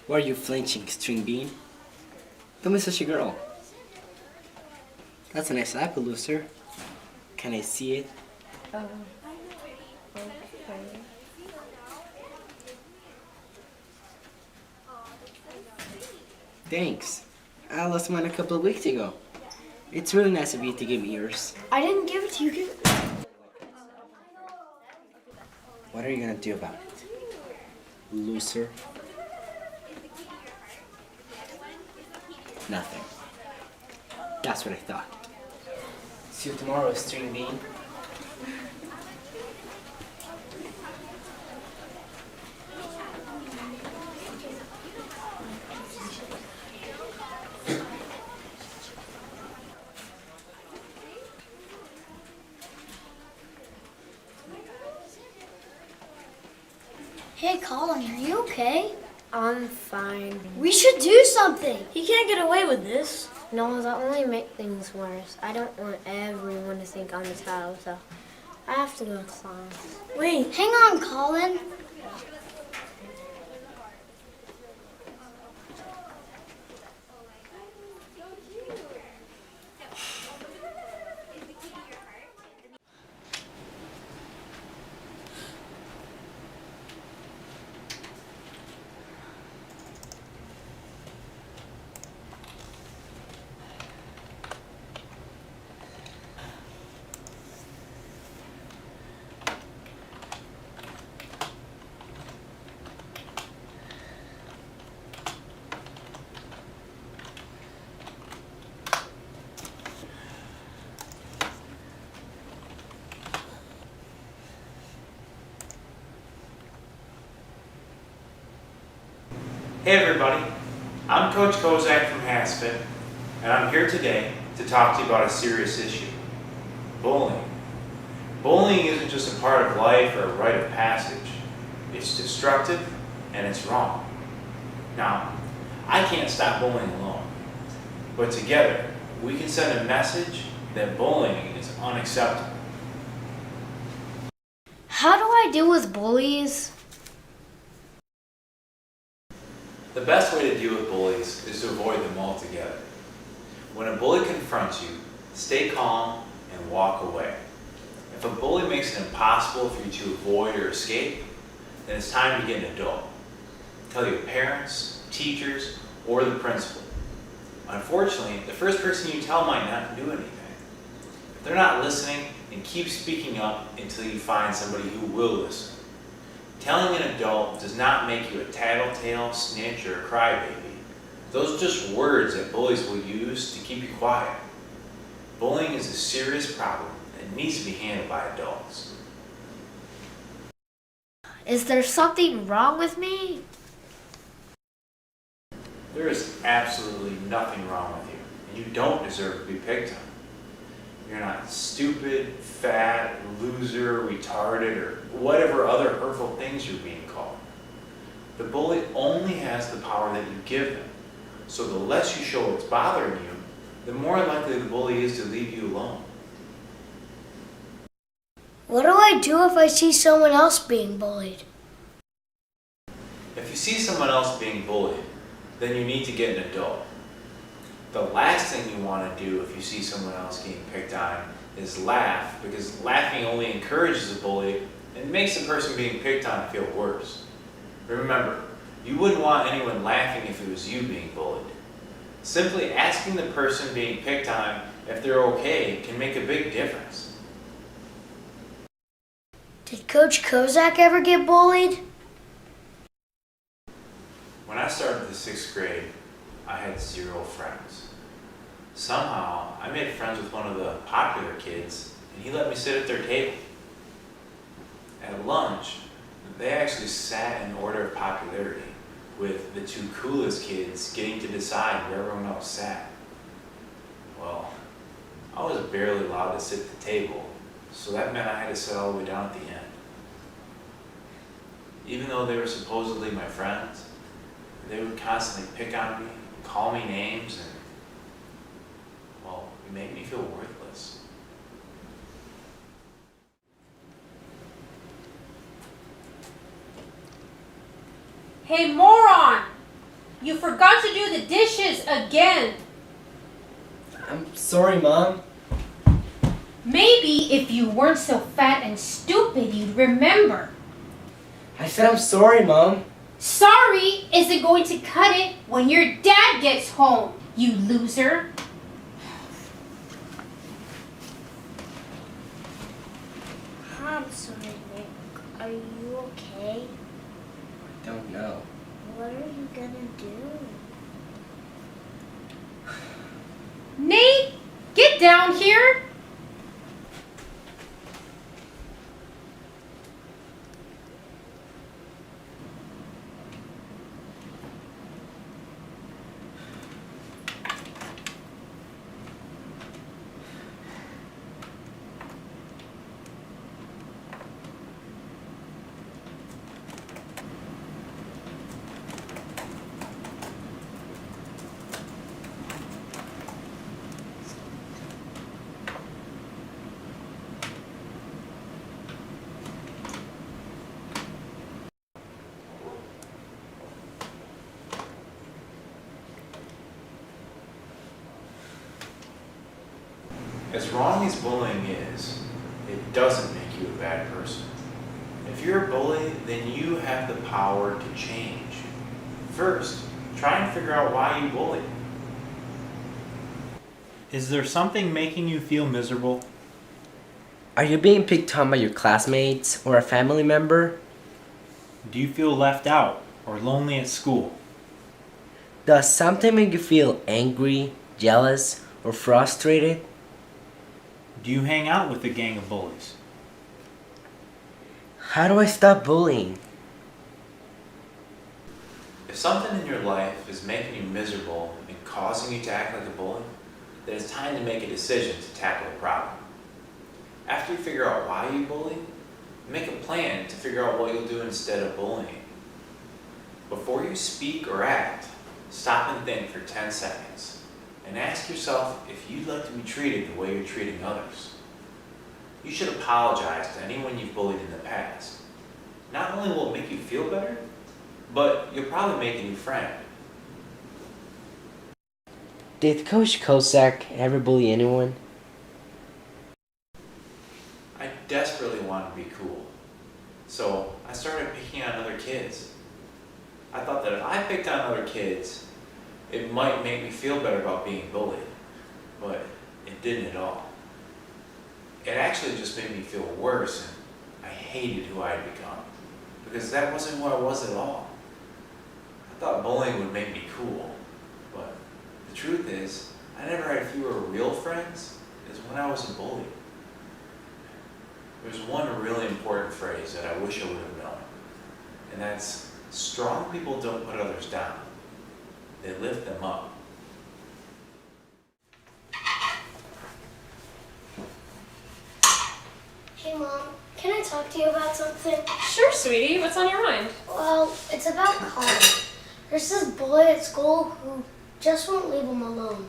Why are you flinching, string bean? Don't be such a girl. That's a nice apple, Looser. Can I see it? Okay. Thanks. I lost mine a couple of weeks ago. It's really nice of you to give me yours. I didn't give it to you. What are you gonna do about it? Looser? Nothing. That's what I thought. See you tomorrow, string bean. Hey, Colin, are you okay? I'm fine. We should do something. He can't get away with this. No, that only make things worse. I don't want everyone to think I'm his child, so I have to go to class. Wait, hang on, Colin. Hey everybody, I'm Coach Kozak from Haspet, and I'm here today to talk to you about a serious issue, bullying. Bullying isn't just a part of life or a rite of passage. It's destructive and it's wrong. Now, I can't stop bullying alone, but together we can send a message that bullying is unacceptable. How do I deal with bullies? The best way to deal with bullies is to avoid them altogether. When a bully confronts you, stay calm and walk away. If a bully makes it impossible for you to avoid or escape, then it's time to get an adult. Tell your parents, teachers, or the principal. Unfortunately, the first person you tell might not do anything. If they're not listening, then keep speaking up until you find somebody who will listen. Telling an adult does not make you a tattletale, snitch, or a crybaby. Those are just words that bullies will use to keep you quiet. Bullying is a serious problem that needs to be handled by adults. Is there something wrong with me? There is absolutely nothing wrong with you, and you don't deserve to be picked on. You're not stupid, fat, loser, retarded, or whatever other hurtful things you're being called. The bully only has the power that you give them. So the less you show what's bothering you, the more likely the bully is to leave you alone. What do I do if I see someone else being bullied? If you see someone else being bullied, then you need to get an adult. The last thing you want to do if you see someone else getting picked on is laugh, because laughing only encourages the bully and makes the person being picked on feel worse. Remember, you wouldn't want anyone laughing if it was you being bullied. Simply asking the person being picked on if they're okay can make a big difference. Did Coach Kozak ever get bullied? When I started the 6th grade, I had 0 friends. Somehow, I made friends with one of the popular kids, and he let me sit at their table. At lunch, they actually sat in order of popularity, with the 2 coolest kids getting to decide where everyone else sat. Well, I was barely allowed to sit at the table, so that meant I had to sit all the way down at the end. Even though they were supposedly my friends, they would constantly pick on me, call me names, and, well, it made me feel worthless. Hey, moron! You forgot to do the dishes again. I'm sorry, Mom. Maybe if you weren't so fat and stupid, you'd remember. I said I'm sorry, Mom. Sorry isn't going to cut it when your dad gets home, you loser. I'm sorry, Nick. Are you okay? I don't know. What are you gonna do? Nate, get down here. As wrong as bullying is, it doesn't make you a bad person. If you're a bully, then you have the power to change. First, try and figure out why you bully. Is there something making you feel miserable? Are you being picked on by your classmates or a family member? Do you feel left out or lonely at school? Does something make you feel angry, jealous, or frustrated? Do you hang out with a gang of bullies? How do I stop bullying? If something in your life is making you miserable and causing you to act like a bully, then it's time to make a decision to tackle the problem. After you figure out why you bully, make a plan to figure out what you'll do instead of bullying. Before you speak or act, stop and think for 10 seconds and ask yourself if you'd like to be treated the way you're treating others. You should apologize to anyone you've bullied in the past. Not only will it make you feel better, but you'll probably make a new friend. Did Coach Kosak ever bully anyone? I desperately wanted to be cool, so I started picking on other kids. I thought that if I picked on other kids, it might make me feel better about being bullied, but it didn't at all. It actually just made me feel worse, and I hated who I had become, because that wasn't who I was at all. I thought bullying would make me cool, but the truth is, I never had fewer real friends as when I was a bully. There's one really important phrase that I wish I would have known, and that's, strong people don't put others down. They lift them up. Hey, Mom, can I talk to you about something? Sure, sweetie. What's on your mind? Well, it's about Colin. There's this boy at school who just won't leave him alone.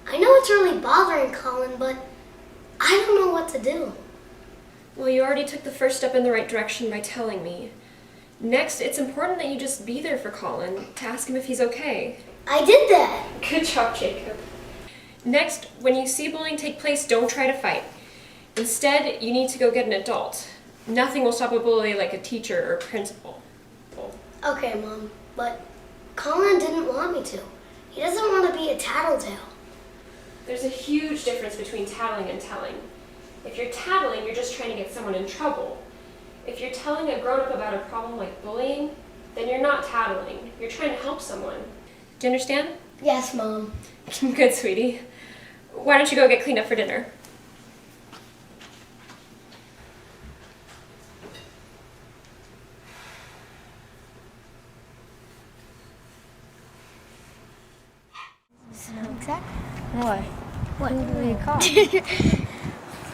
I know it's really bothering Colin, but I don't know what to do. Well, you already took the first step in the right direction by telling me. Next, it's important that you just be there for Colin to ask him if he's okay. I did that. Good job, Jacob. Next, when you see bullying take place, don't try to fight. Instead, you need to go get an adult. Nothing will stop a bully like a teacher or principal. Okay, Mom, but Colin didn't want me to. He doesn't want to be a tattletale. There's a huge difference between tattling and telling. If you're tattling, you're just trying to get someone in trouble. If you're telling a grown-up about a problem like bullying, then you're not tattling. You're trying to help someone. Do you understand? Yes, Mom. Good, sweetie. Why don't you go get cleaned up for dinner? What? What? Who did we call?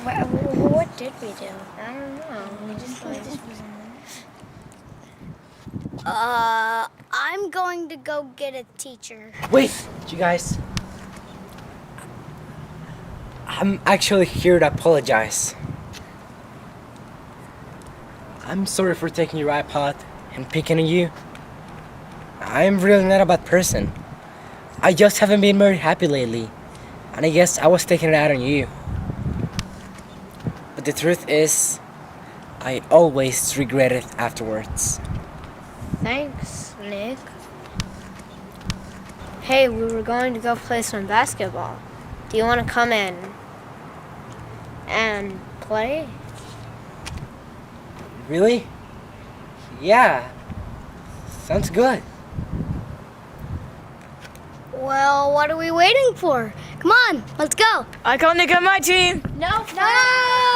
What did we do? I don't know. We just I'm going to go get a teacher. Wait, you guys. I'm actually here to apologize. I'm sorry for taking your iPod and picking on you. I'm really not a bad person. I just haven't been very happy lately. And I guess I was taking it out on you. But the truth is, I always regret it afterwards. Thanks, Nick. Hey, we were going to go play some basketball. Do you want to come in and play? Really? Yeah. Sounds good. Well, what are we waiting for? Come on, let's go. I call Nick on my team. No, No!